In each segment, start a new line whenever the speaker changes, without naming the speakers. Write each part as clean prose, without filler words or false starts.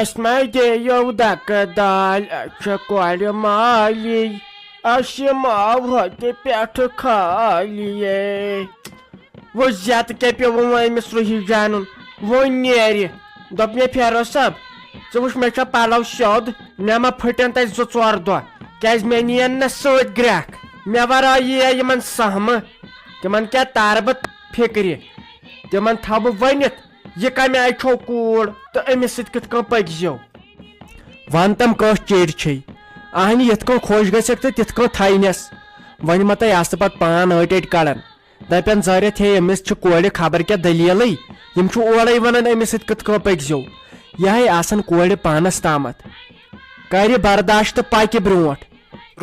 Asma'yı da kadar çakalım Ali, aşıma hadi piyatı kaliye. Vaziyatı kepiyorum aymış ruhicanın, voneri. Dobne piyarosab, zavuş meça palav şod, mema pırtantay zotuardo. Kez meniyen nasıl grak, mevara yiyeyiman sahmı, teman kya tarbat fikri, teman tabu vanit. یہ کمہِ آیہِ چھو کوٗر تہٕ أمِس سۭتۍ کِتھ کٔنۍ پٔکۍزیو وَن تَم کۄس چیٖر چھے اہنہِ یِتھ کٔنۍ خۄش گژھٮ۪کھ تہٕ تِتھ کٔنۍ تھاینٮ۪س وۄنۍ ما تۄہہِ آسہٕ پتہٕ پان أٹۍ کڑان دپن زٲرِتھ ہے أمِس چھِ کورِ خبر کیٛاہ دٔلیٖلٕے یِم چھِ اورَے وَنان أمِس سۭتۍ کِتھ کٔنۍ پٔکۍزیو یِہے آسان کورِ پانس تامتھ کرِ برداشت تہٕ پکہِ برونٛٹھ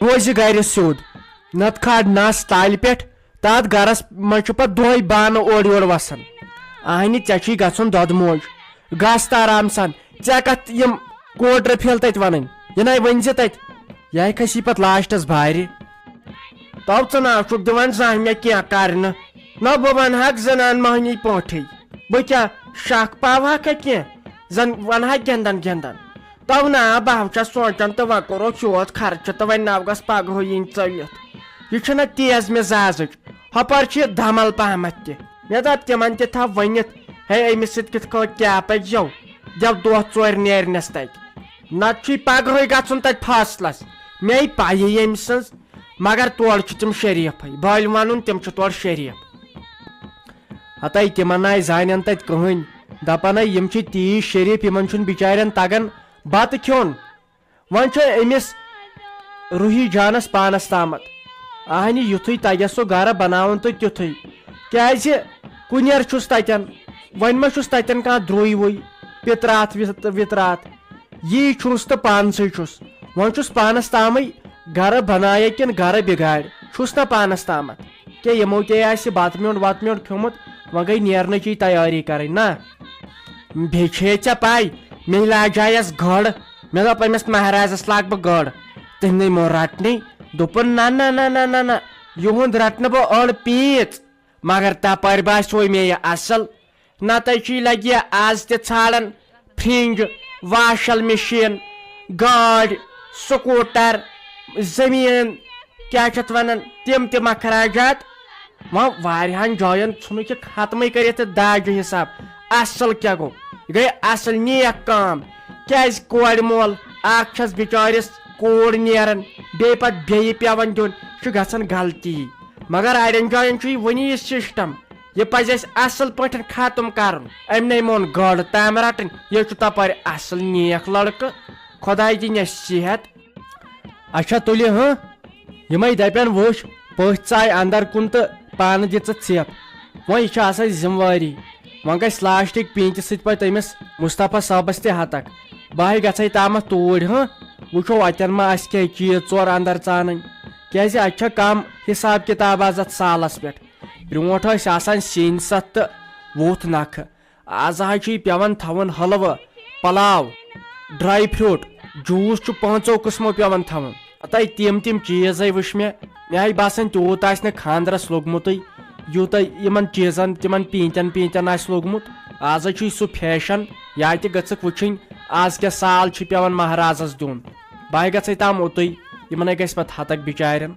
روزِ گرِ سیوٚد نتہٕ کھال نس تالہِ پٮ۪ٹھ تتھ گرس منٛز چھُ پتہٕ دۄہے بانہٕ اورٕ یورٕ وسان اہنہِ ژےٚ چھُے گژھُن دۄدٕ موج گژھ تہٕ آرام سان ژےٚ کتھ یِم کوٹرٕ پھِل تتہِ ونٕنۍ یِنَے ؤنۍ زِ تتہِ یہِ کھسی پتہٕ لاسٹس بارِ تو ژٕ نہ چھُکھ دِوان زانٛہہ مےٚ کینٛہہ کرنہٕ نہ بہٕ ونہاکھ زنان مٔہنی پٲٹھۍ بہٕ کیٛاہ شک پاوہاکھا کینٛہہ زن ونہا گنٛدان گنٛدان تو نا بہٕ چھس سونچان تہٕ وۄنۍ کرو چوت خرچہٕ تہٕ وۄنۍ نو گژھ پگہٕے یِنۍ ژٔلِتھ یہِ چھُنہ تیز مزاجٕچ ہۄپٲرۍ چھِ یہِ دھمل پہمتھ تہِ مےٚ دوٚپ تِمن تہِ تھاو ؤنِتھ ہے أمِس سۭتۍ کِتھ کٔنۍ کیٛاہ پٔکۍزیو دِو دۄہ ژورِ نیرنس تتہِ نتہٕ چھُے پگہٕے گژھُن تتہِ فٲصلس مےٚ پایی ییٚمہِ سٕنٛز مگر تورٕ چھِ تِم شریٖفٕے بٔلۍ ونُن تِم چھِ تورٕ شریٖف ہتاے تِمن آیہِ زانن تتہِ کٕہٕنۍ دپان ہے یِم چھِ تیٖژ شریٖف یِمن چھُنہٕ بِچارٮ۪ن تگان بتہٕ کھیوٚن وۄنۍ چھُ أمِس روحی جانس پانس تامتھ اہنہِ یُتھُے تگیس سُہ گرٕ بناوُن تہٕ تیُتھُے کیٛازِ کُنیر چھُس تتٮ۪ن وۄنۍ ما چھُس تتٮ۪ن کانٛہہ درُے وُے پِتراتھ وِتراتھ یی چھُس تہٕ پانسٕے چھُس وۄنۍ چھُس پانس تامٕے گرٕ بنایا کِنہٕ گرٕ بِگاڑِ چھُس نہ پانس تامتھ کیٛاہ یِمو تے آسہِ بتہٕ میوٚنڈ وتہٕ میوٚنڈ کھیوٚمُت وۄنۍ گٔے نیرنٕچی تیٲری کرٕنۍ نہ بیٚیہِ چھے ژےٚ پاے مےٚ لاجایس گٔر مےٚ دوٚپ أمِس مہرازس لاگہٕ بہٕ گٔر تٔمۍ مو رٹنٕے دوٚپُن نہ نہ نہ نہ نہ نہ یِہُنٛد رٹنہٕ بہٕ أڑ پیٖژ مگر تپٲرۍ باسیو مےٚ یہِ اصل نتہٕ چھُے لگہِ یہِ آز تہِ ژھانڈان فرِج واشل مشیٖن گٲڑۍ سکوٗٹر زٔمیٖن کیٛاہ چھِ اتھ ونان تِم تہِ مخراجات وۄنۍ واریاہن جاین ژھُنُکھ یہِ ختمٕے کٔرِتھ تہٕ داجہِ حساب اصل کیٛاہ گوٚو یہِ گٔے اصل نیک کٲم کیٛازِ کورِ مول اکھ چھس بچٲرِس کوٗر نیران بیٚیہِ پتہٕ بیٚیہِ پیٚوان دیُن چھُ گژھان غلطی مگر اڑٮ۪ن جاین چھُ یہِ وُنہِ یہِ سسٹم یہِ پزِ اسہِ اصل پٲٹھۍ ختم کرُن أمۍ مون گٲڑ تام رٹٕنۍ یہِ چھُ تپٲرۍ اصل نیک لڑکہٕ خۄداے دِنٮ۪س صحت اچھا تُلہِ ہں یِمے دپن وٕچھ پٔژھۍ ژاے اندر کُن تہٕ پانہٕ دِژٕکھ ژیپ وۄنۍ یہِ چھِ آسان ذمہٕ وٲری وۄنۍ گژھِ لاسٹٕکۍ پیٖنتہِ سۭتۍ پتہٕ أمِس مصطفیٰ صٲبس تہِ ہتکھ بہے گژھے تامتھ توٗرۍ ہں وٕچھو اتٮ۪ن ما آسہِ کینٛہہ چیٖز ژور اندر ژانٕنۍ کیٛازِ اتہِ چھےٚ کم حساب کِتاب آز اتھ سالس پٮ۪ٹھ برونٛٹھ ٲسۍ آسان سِنۍ 7 تہٕ وُتھ نکھٕ آز حظ چھُے پیٚوان تھاوُن حلوٕ پلاو ڈراے فروٗٹ جوٗس چھُ 5 قٕسمو پیٚوان تھاوُن ہتاے تِم چیٖزے وٕچھ مےٚ آیہِ باسان تیوٗت آسہِ نہٕ خانٛدرس لوٚگمُتٕے یوٗتاہ یِمن چیٖزن تِمن پیٖنتٮ۪ن آسہِ لوٚگمُت آز چھُے سُہ فیشن یا تہِ گٔژھکھ وٕچھِنۍ آز کیٛاہ سال چھُ پیٚوان مہرازس دیُن بہے گژھے تام اوٚتُے یِمنے گژھِ پتہٕ ہتکھ بچارٮ۪ن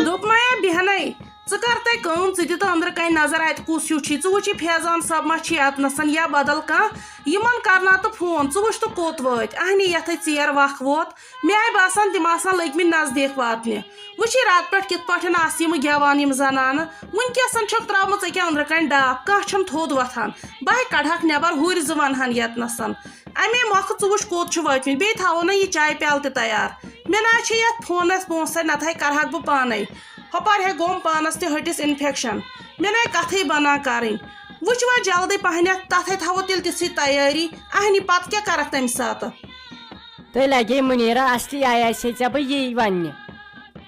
دوٚپ مایا بیٚہنَے ژٕ کر تھی کم ژٕ دِ أنٛدرٕ کَنۍ نظر اتہِ کُس ہیوٗ چھی ژٕ وٕچھی فیضان صٲب ما چھی اتنَسن یا بدل کانٛہہ یِمن کرناو تہٕ فون ژٕ وٕچھ تہٕ کوٚت وٲتۍ اہنی یتھے ژیر وق ووت مےٚ آیہِ باسان تِم آسان لٔگمٕتۍ نزدیٖک واتنہِ وٕچھی راتہٕ پٮ۪ٹھ کِتھ پٲٹھۍ آسہٕ یِم گٮ۪وان یِم زنانہٕ وٕنکٮ۪سن چھکھ ترٛٲومٕژ أکیٛاہ أنٛدرٕ کَنۍ ڈاکھ کانٛہہ چھُنہٕ تھوٚد وۄتھان بہٕ ہے کڑہکھ نٮ۪بر ہُرۍ زٕ ونہن یتنَسن اَمے مۄکھٕ ژٕ وٕچھ کوٚت چھِ وٲتمٕتۍ بیٚیہِ تھاوو نا یہِ چایہِ پیالہٕ تہِ تیار مےٚ نہ چھِ یتھ فونس پونٛسے نتہٕ ہے کرہکھ بہٕ پانے ہۄپٲرۍ ہے گوٚم پانس تہِ ہٹِس انفیکشن مےٚ نَے کتھٕے بنان کرٕنۍ وٕچھ وۄنۍ جلدی پہنتھ تتھ ہے تھاوو تیٚلہِ تِژھٕے تیٲری اہنی پتہٕ کیٛاہ کرکھ تمہِ ساتہٕ
تۄہہِ لگے مُنیٖرا اصلی آیے ژےٚ بہٕ یی وننہِ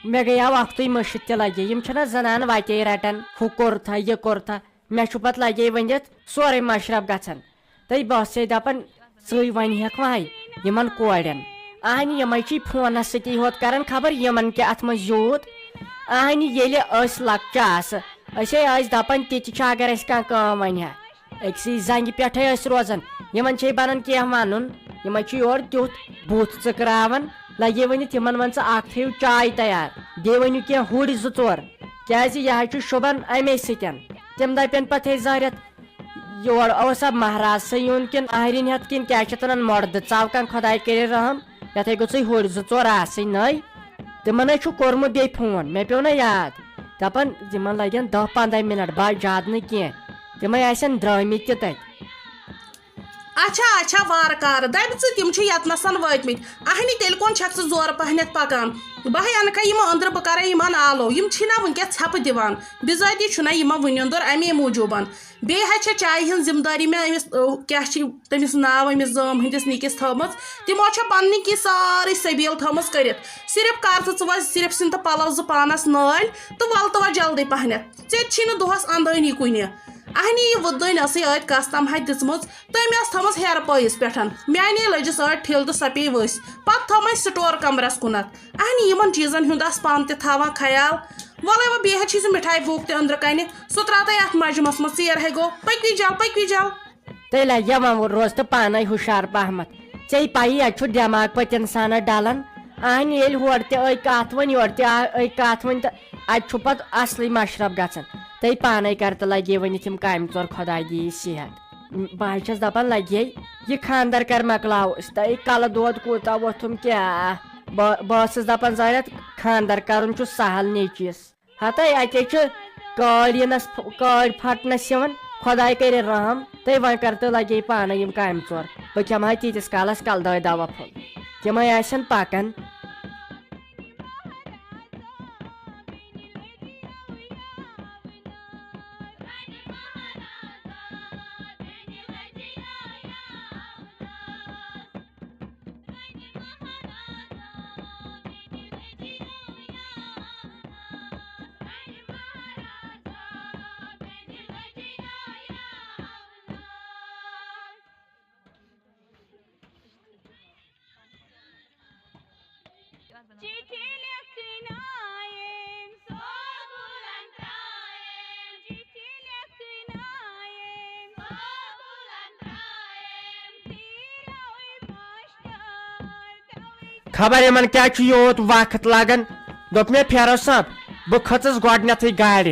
مےٚ گٔیاو وقتٕے مٔشِتھ تہِ لگے یِم چھِنہ زنان وتے رٹان ہُہ کوٚرتھا یہِ کوٚرتھا مےٚ چھُ پتہٕ لگے ؤنِتھ سورُے مشرف گژھان تہٕ بہٕ ٲسے دپان ژٕے ونہکھ وۄنۍ یِمن کورٮ۪ن اہنہِ یِمے چھی فونس سۭتی ہوت کران خبر یِمن کیٛاہ اتھ منٛز یوٗت اہنہِ ییٚلہِ أسۍ لۄکچہِ آسہٕ أسے ٲسۍ دپان تِتہِ چھُ اگر أسۍ کانٛہہ کٲم ونہِ ہا أکسٕے زنگہِ پٮ۪ٹھے ٲسۍ روزان یِمن چھے بنان کینٛہہ ونُن یِمے چھِ یورٕ تیُتھ بُتھ ژٕکراوان لگے ؤنِتھ یِمن ون ژٕ اکھ تھٲیِو چاے تیار بیٚیہِ ؤنِو کینٛہہ ہُرۍ زٕ ژور کیٛازِ یہِ حظ چھُ شوٗبان امے سۭتۍ تِم دپن پتہٕ ہے زٲرِتھ یور اوسا مہراز یُن کِنہٕ آرٮ۪ن ہٮ۪تھ کِنہٕ کیٛاہ چھِ ونان مردٕ ژاو کانٛہہ خۄداے کٔرِنۍ رحم یتھے گوٚژھٕے ہُرۍ زٕ ژور آسٕنۍ نٔے تِمن ہے چھُ کوٚرمُت بیٚیہِ فون مےٚ پیوٚو نا یاد دپان یِمن لگن 10-15 مِنٹ بس زیادٕ نہٕ کینٛہہ تِمے آسن درٛٲمٕتۍ تہِ تتہِ
اچھا اچھا وارٕ کارٕ دپہِ ژٕ تِم چھِ یتنَسن وٲتمٕتۍ اہنی تیٚلہِ کۄن چھکھ ژٕ زورٕ پہنتھ پکان بہٕ ہے انکھے یِم أنٛدرٕ بہٕ کرے یِمن آلو یِم چھِنا وٕنکٮ۪س ژھٮ۪پہٕ دِوان بِذٲتی چھُنہ یِمن وٕنِنٛدُر امے موٗجوٗبن بیٚیہِ حظ چھےٚ چایہِ ہٕنٛز ذمہٕ دٲری مےٚ أمِس کیٛاہ چھِ تٔمِس ناو أمِس زٲم ہٕنٛدِس نِکِس تھٲومٕژ تِمو چھےٚ پننہِ کِنۍ سٲرٕے سبیٖل تھٲومٕژ کٔرِتھ صرف کر تہٕ ژٕ وۄنۍ صرف سِنۍ تہٕ پلو زٕ پانس نٲلۍ تہٕ وَلہٕ تہٕ وۄنۍ جلدی پہنتھ ژےٚ تہِ چھی نہٕ دۄہس اندٲنی کُنہِ اہنی یہِ وٕدٲنۍ ٲسٕے ٲدۍ کس تام ہا دِژمٕژ تٔمۍ ٲس تھٲومٕژ ہیرٕ پٲیِس پٮ۪ٹھ میانے لٔجِس ٲدۍ ٹھِل تہٕ سۄ پیٚیہِ ؤسۍ پتہٕ تھٲومَے سٹور کمرس کُنتھ اہنی یِمن چیٖزن ہُنٛد آس پانہٕ تہِ تھاوان خیال وَلے وۄنۍ بیٚیہِ حظ چھی ژٕ مِٹھایہِ بوٚک تہِ أنٛدرٕ کَنہِ سُہ ترٛاوتَے اَتھ مجمس منٛز ژیر ہے گوٚو پٔکوِ جل
تیٚلہِ لگہِ وۄنۍ روز تہٕ پانے ہُشار پہمتھ ژےٚ پایی اَتہِ چھُ دٮ۪ماغ پتہٕ انسانس ڈلان اہنہِ ییٚلہِ ہورٕ تہِ أکۍ کتھ وۄنۍ یورٕ تہِ أکۍ کتھ وۄنۍ تہٕ اتہِ چھُ پتہٕ اصلٕے مشرف گژھان ژےٚ پانے کر تہٕ لگے ؤنِتھ یِم کامہِ ژور خۄداے دِیی صحت بہٕ حظ چھس دپان لگے یہِ خانٛدر کر مۄکلاو أسۍ تۄہہِ کلہٕ دود کوٗتاہ ووٚتھُم کیٛاہ بہٕ ٲسٕس دپان زٲرِتھ خانٛدر کرُن چھُ سہل نیچوِس ہتے اتے چھُ قٲلیٖنس کٲڑۍ پھٹنس یِوان خۄداے کٔرِنۍ رحم تہٕ وۄنۍ کر تہٕ لگے پانے یِم کامہِ ژور بہٕ کھٮ۪مہٕ ہا تیٖتِس کالس کلہٕ دٲدۍ دوا پھوٚل تِمے آسن پکان
خبر یِمن کیٛاہ چھُ یوٗت وقت لگان دوٚپ مےٚ پھیرو صٲب بہٕ کھٔژٕس گۄڈنیتھٕے گاڑِ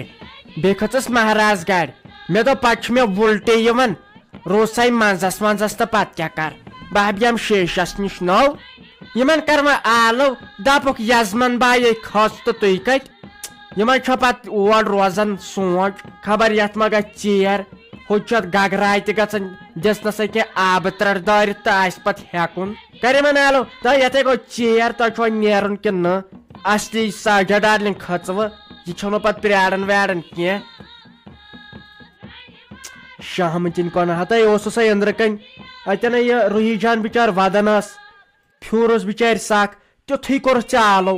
بیٚیہِ کھٔژٕس مہراز گاڑِ مےٚ دوٚپ پتہٕ چھُ مےٚ وُلٹی یِوان روٗسے منٛزس منٛزس تہٕ پتہٕ کیٛاہ کر بہٕ بیٚہمہٕ شیٖشس نِش نو یِمن کر وۄنۍ آلو دپُکھ یزمن بایے کھٔژ تہٕ تُہۍ کتہِ یِمن چھُ پتہٕ اور روزان سونٛچ خبر یتھ ما گژھِ ژیر ہُہ چھُ اتھ گگراے تہِ گژھان دِژنس کینٛہہ آبہٕ ترٛٹھ دٲرِتھ تہٕ آسہِ پتہٕ ہٮ۪کُن کر یِمن آلو تۄہہِ یتھے گوٚو ژیر تۄہہِ چھُوا نیرُن کِنہٕ نہٕ اصلی ساجا ڈارلِنگ کھٔژوٕ یہِ چھُنہٕ پتہٕ پرٛاران ویاران کینٛہہ شہمتِن کۄنہٕ ہتے اوسُسے أنٛدرٕ کَنۍ اتٮ۪ن یہِ روحی جان بِچار ودان ٲس پھیوٗرُس بِچارِ سکھ تیُتھُے کوٚرُتھ ژےٚ آلو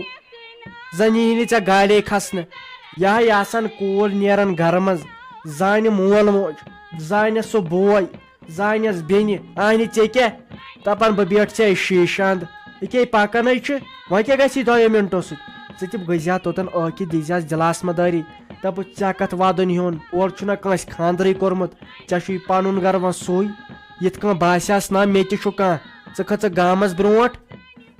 زن یی نہٕ ژےٚ گاڑے کھسنہٕ یہِ ہے آسان کوٗر نیران گرٕ منٛز زانہِ مول موج زانٮ۪س سُہ بوے زانٮ۪س بیٚنہِ اَنہِ ژےٚ کیٛاہ دپان بہٕ بیٹھ ژےٚ شیٖشہِ انٛد ییٚکیٛاہ پکانے چھُ وۄنۍ کیٛاہ گژھی 2 مِنٹو سۭتۍ ژٕ تہِ گٔژھۍ ہا توٚتن ٲکِتھ دِیٖزِ دِلاس مدٲری دپُکھ ژےٚ کتھ ودُن ہیوٚن اورٕ چھُنہ کٲنٛسہِ خانٛدرٕے کوٚرمُت ژےٚ چھُے پنُن گرٕ وۄنۍ سُے یِتھ کٔنۍ باسیٚس نا مےٚ تہِ چھُ کانٛہہ ژٕ کھٔژٕکھ گامس برونٛٹھ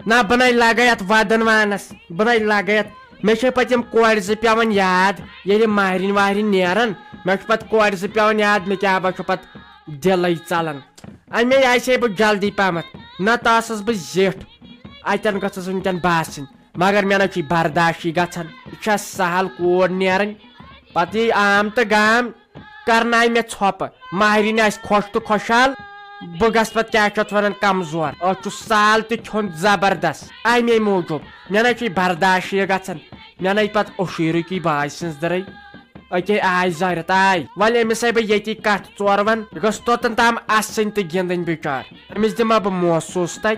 نہ بہٕ نَے لگے اتھ ودن وانس بہٕ نَے لگے اتھ مے چھ پتہ یم کورِ زٕ پیوان یاد ییٚلہِ مہرِنۍ وہرِنۍ نیران مے چھ پتہٕ کورِ زٕ پیوان یاد مے کیاہ با چھُ پتہٕ دِلٕے ژلان اَمے آسے بہٕ جلدی پہمتھ نتہٕ آسس بہٕ زِٹھ اتٮ۪ن گٔژھٕس ونکٮ۪ن باسٕنۍ مگر مےٚ نہ چھُ برداشی گژھان یہِ چھا سہل کوٗر نیرٕنۍ پتہٕ یی عام تہٕ گام کرناے مےٚ ژھۄپہٕ مہرِنۍ آسہِ خۄش تہٕ خۄشحال بہٕ گژھٕ پتہٕ کیاہ چھِ اتھ ونان کمزور أتھ چھُ سال تہِ کھیوٚن زبردست امے موٗجوٗب مےٚ نہ چھُ برداشی گژھان مےٚ نَے پتہٕ اوشیٖرٕکی باے سٕنٛز درٕے أکے آے زٲرِتھ آے وۄنۍ أمِس ہے بہٕ ییٚتی کتھ ژور ون یہِ گٔژھ توٚتن تام اسٕنۍ تہٕ گِنٛدٕنۍ بِچار أمِس دِما بہٕ محسوٗس تتہِ